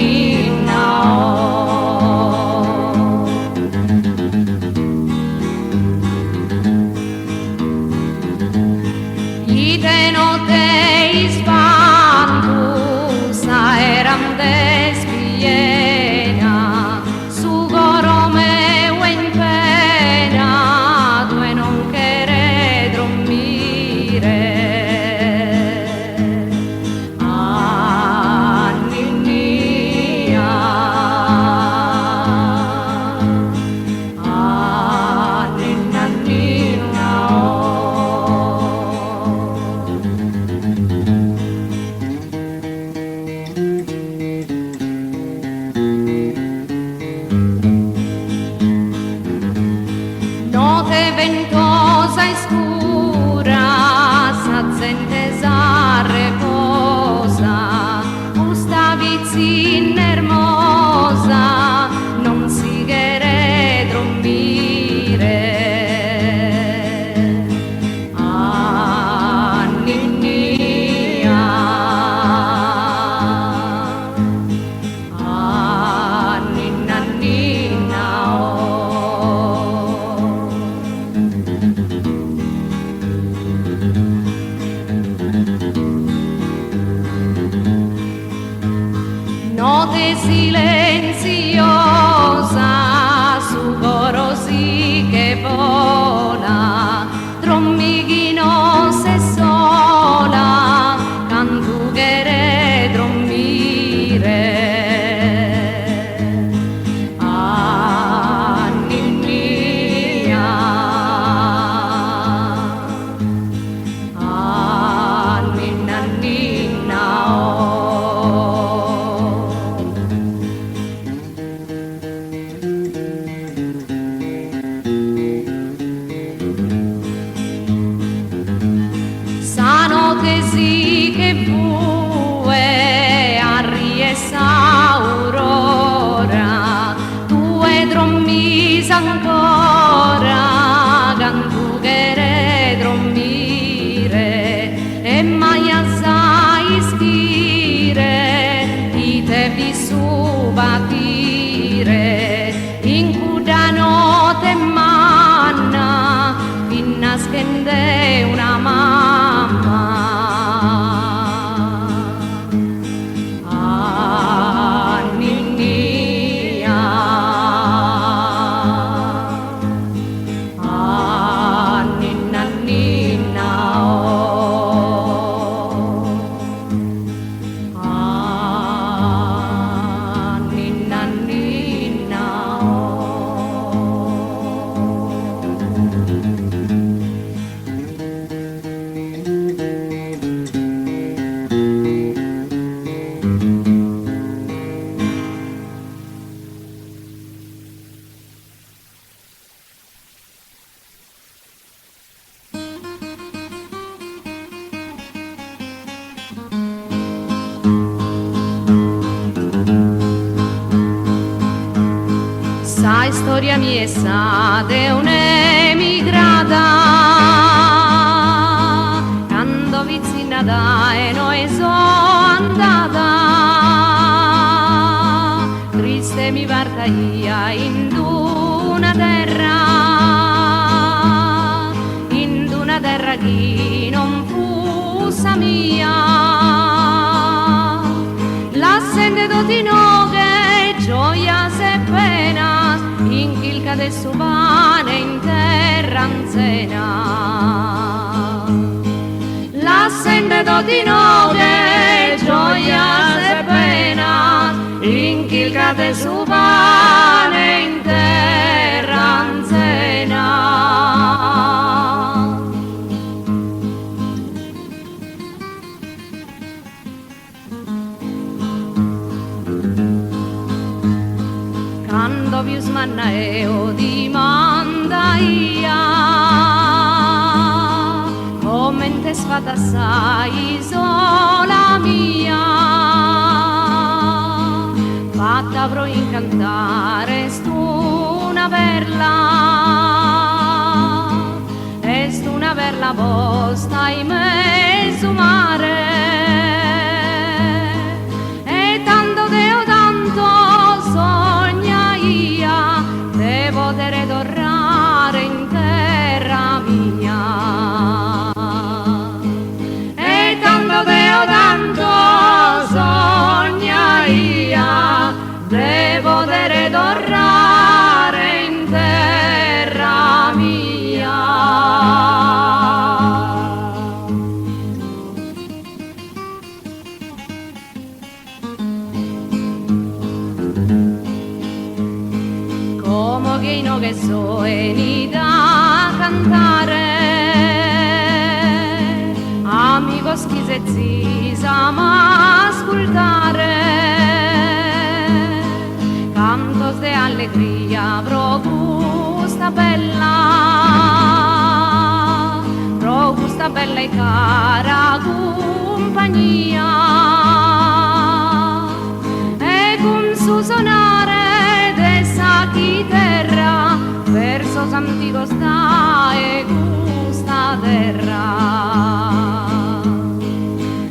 Ninna scura, sa gente sa reposa, questa vicina hermosa, non si quiere dormire. Ah, ninnia, ah, ninna, ninna, oh. Notte silenziosa, su coro sì che vola, trommigino se sola, cantu che dormire. Ah, ninnia, ah, ninna, ninna, oh. Sano che sì che bue a riesa aurora, tu e drommisa ancora, cantu che dormire, e mai assai stire, i te vi su patire, in cuda notte manna, finna scende una mamma. Ah, ninnia, ah, ninna, ninna, oh. Ah, ninna, ninna, oh. Sai storia mia sa de un'emigrata, quando vicina da e noi so andata, triste mi parta ia in una terra che non fussa mia, la sente tutti no che gioia se pena, in chilca del suo pane in terra anzena. La sente tutti no che gioia se pena, in chilca del suo pane in terra anzena. Quando vi smanna eo di mandaia, come te sfata sai sola mia, fatta pro incantare st'una perla posta in mezzo mare, e tanto deo tanto sogna ia de poter tornare in terra mia, e tanto deo tanto sogna ia de poter tornare in terra mia. Come che no che so e da cantare, amico schizezzi sa ma ascoltare, cantos de allegria pro gusta bella, bella e cara compagnia, e con su suonare dessa chitarra verso Santico sta e gusta terra,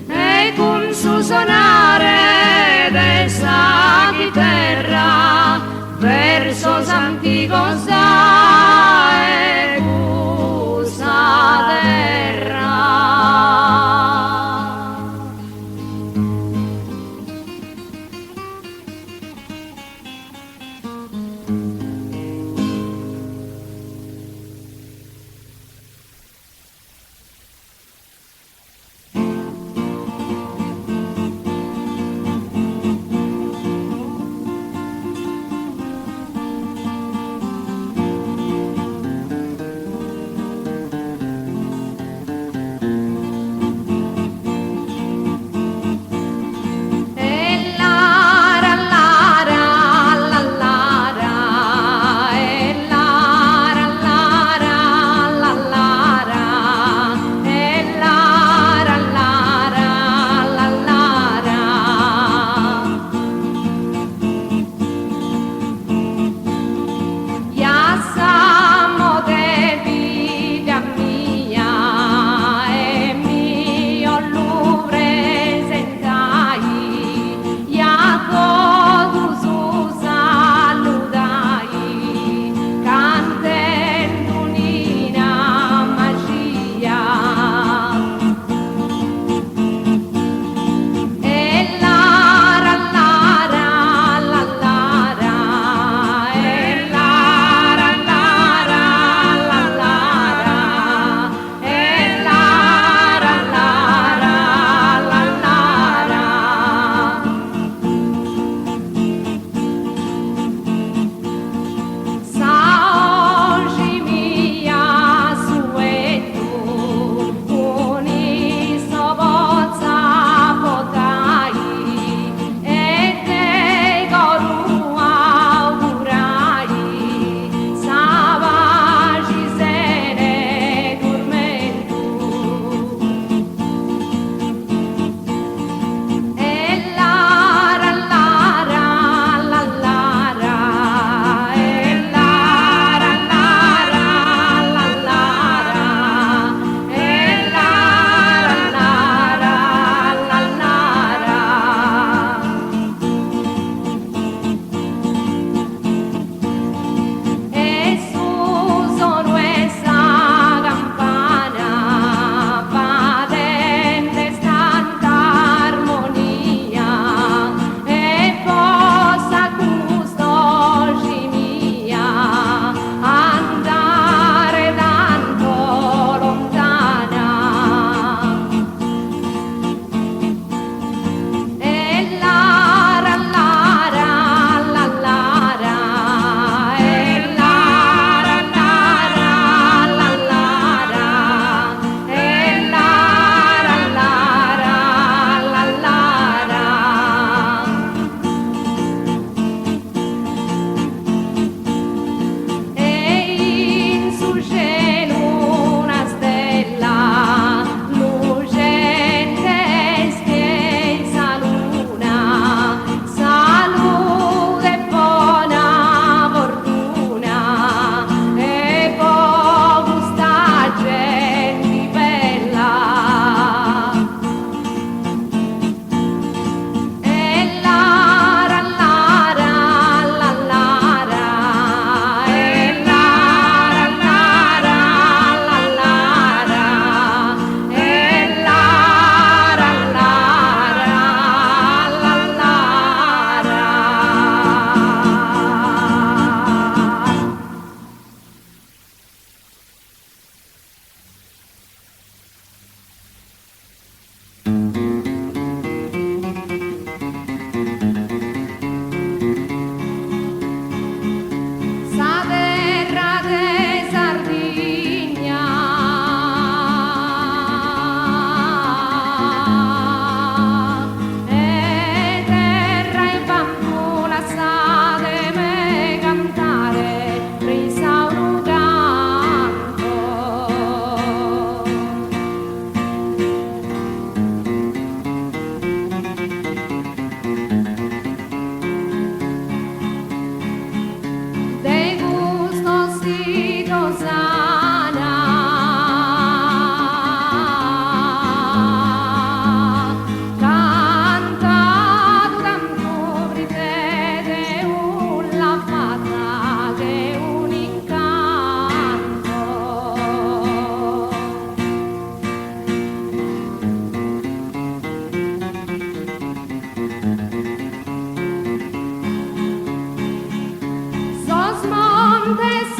e con su suonare dessa chitarra verso Santico sta e gusta terra.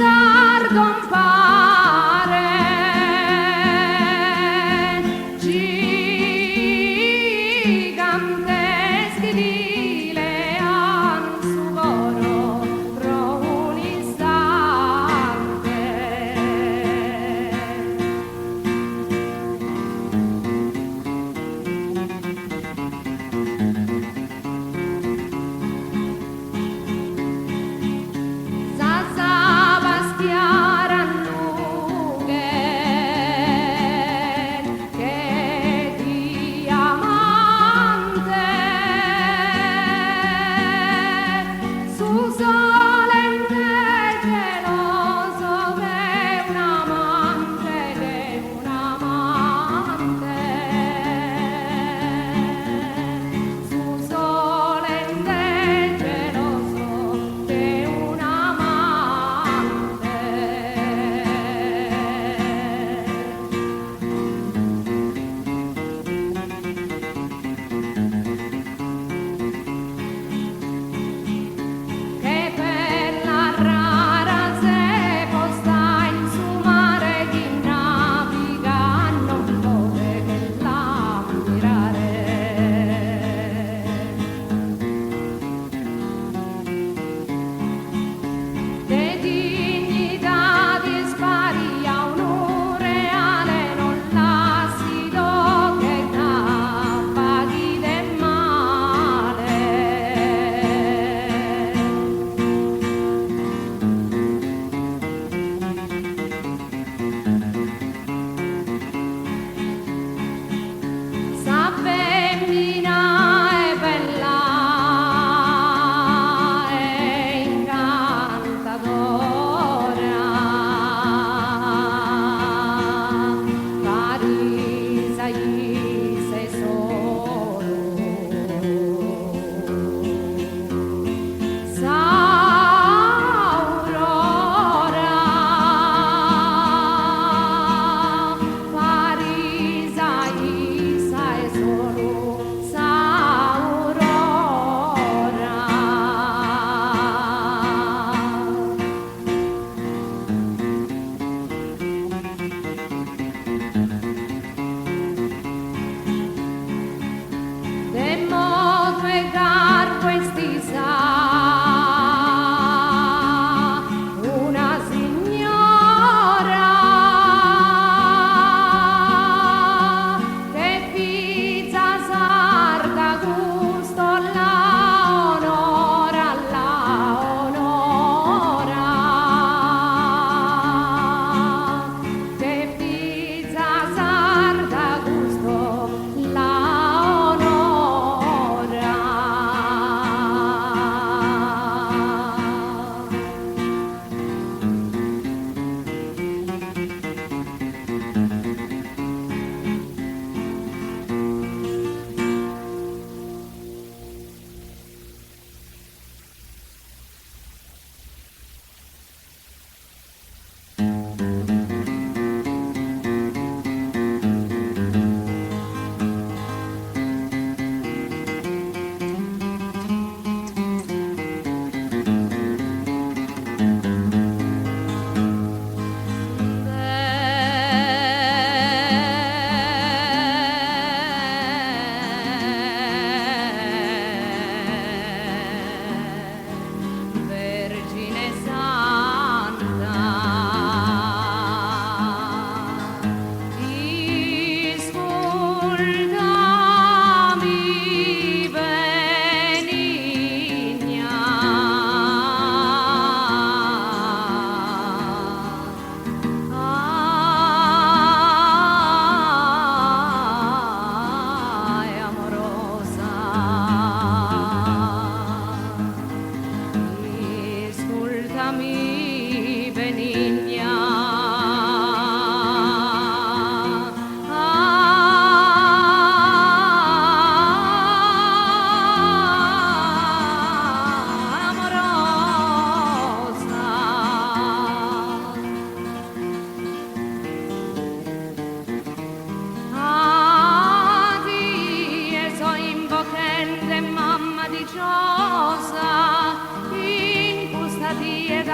sardo pare giganteschi di lean su voro pro un istante.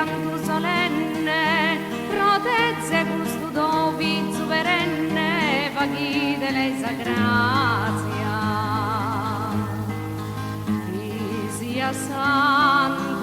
canto solenne, protezze custodo vizzo perenne, paghi de lei sa grazia, chi sia santo.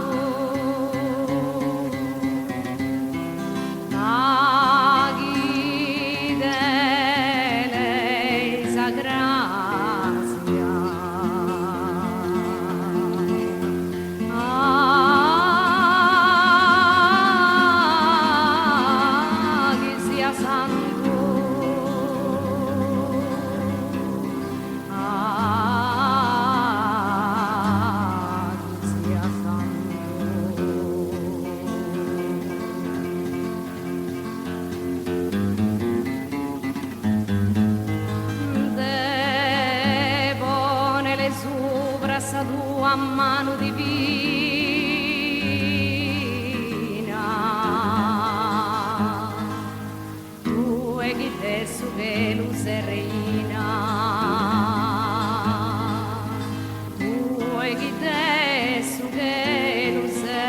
A mano divina, tu e chi te su che luce reina, tu e chi te su che luce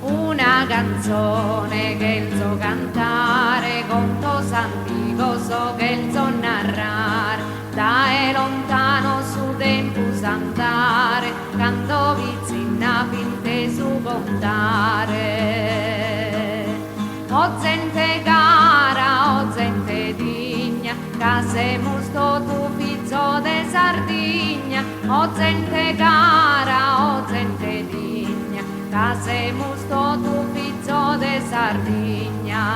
una canzone che il so cantare, conto antico so che il so narrare, da lontano su tempo santare, canto vicina finte su contare. O gente cara, o gente digna, che semo sto tu fizzo de Sardigna, o gente cara, o gente digna, che semo sto tu fizzo de Sardigna.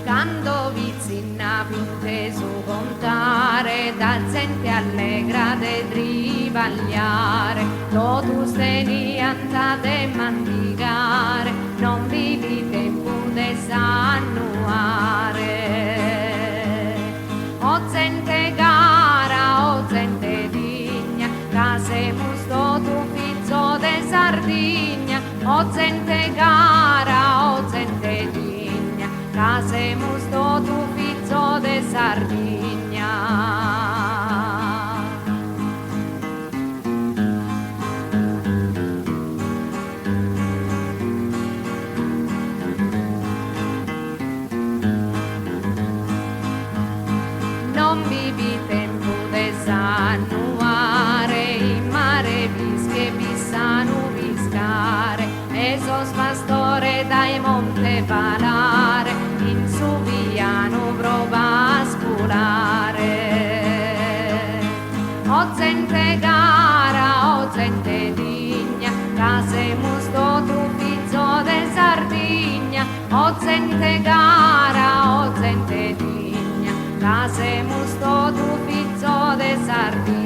Canto vicina pinte su contare, da gente allegra de trivagliare, lo tu steni andate mandigare, non vivi tempo de sannuare. O gente cara, o gente digna, che semo sto tu fizzo de Sardigna, o gente cara, o gente digna, che semo sto tu fizzo de Sardigna. Non vivi tempo de sannuare, in mare vische pissano viscare, e sos pastore dai monte palare, in su viano prova a sculare. O gente cara, o gente digna, che semo sto tu fizzo de Sardigna, o gente cara, o gente digna, che semo sto tu fizzo de Sardigna.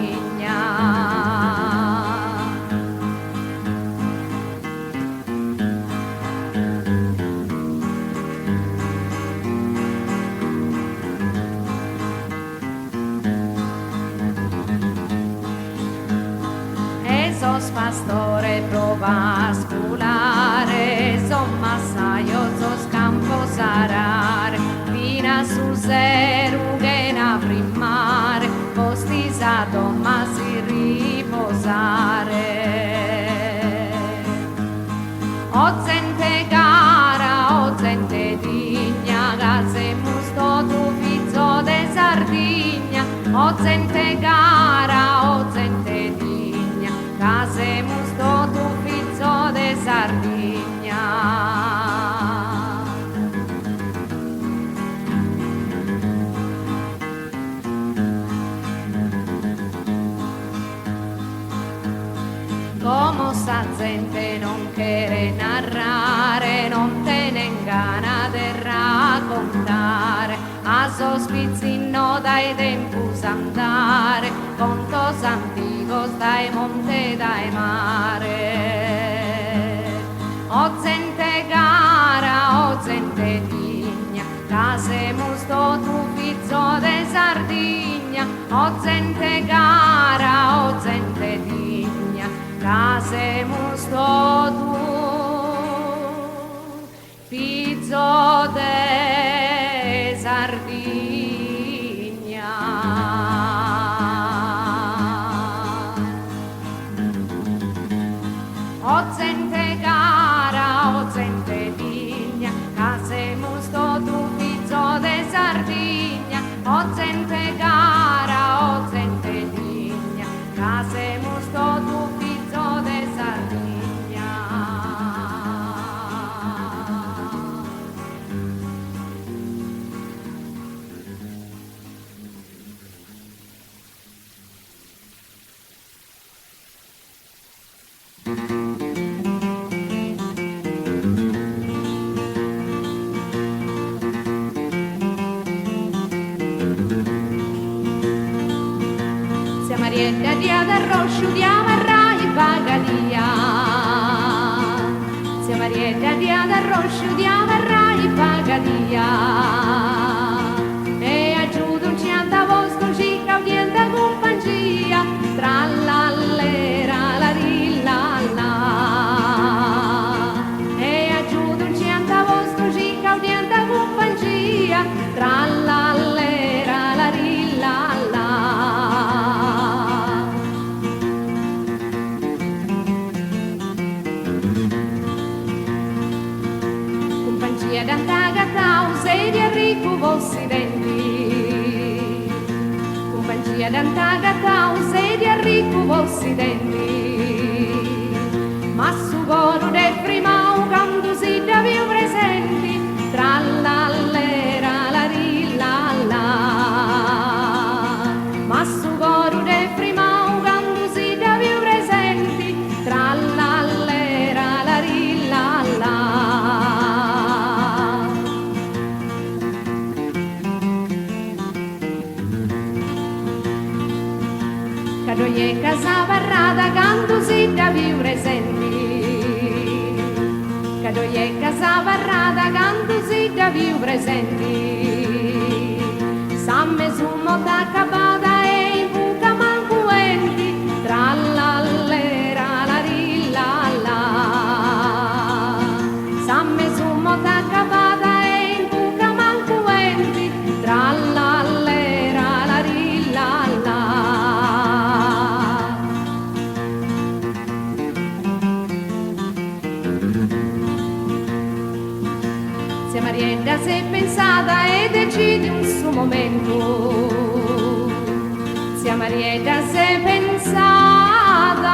Sos pastore prova a sculare, son massaio, sos campo sarare, fina su seru che na primare, postisato ma si riposare. O gente cara, o gente digna, che semo sto tu fizzo de Sardigna, o gente cara, o gente digna, che semo sto tu fizzo de Sardigna. Come sta gente non quiere narrare, non te ne ingana de raccontare, a sospizzino dai tempus andare, contos anticos dai monte dai mare. O gente cara, o gente digna, casemus tu fizzo de Sardigna, o gente cara, o gente digna, casemus tu fizzo de Sardigna. O gente cara, o gente digna, casemus tu fizzo de Sardigna, o gente cara, o gente digna, casemus tu fizzo de Sardigna. Marietta dia d'arroscio di amarrai pagalia. Sia Marietta dia d'arroscio di amarrai pagalia. E aggiungo un cianta vostro cica udienta compagnia, tra l'allera la rillalla. E aggiungo un cianta vostro cica udienta compagnia, tra l'allera la rillalla. D'antagattau sedia ricco vostri denti, compagnia d'antagattau sedia ricco vostri denti, ma su coro del primau quando si da più presenti, tra l'allera la rillalla, ma su coro del primau quando si da più presenti, tra l'allera la rillalla. Cadoie casa barrata canto si da più presenti, cadoie casa barrata canto si da più presenti, samme su molta accapata e in buca mancuenti, tra l'allera la rillalla, samme su molta accapata e in buca mancuenti, tra l'allera la rillalla. Se Marietta si è pensata e decide un suo momento, se Marietta si è pensata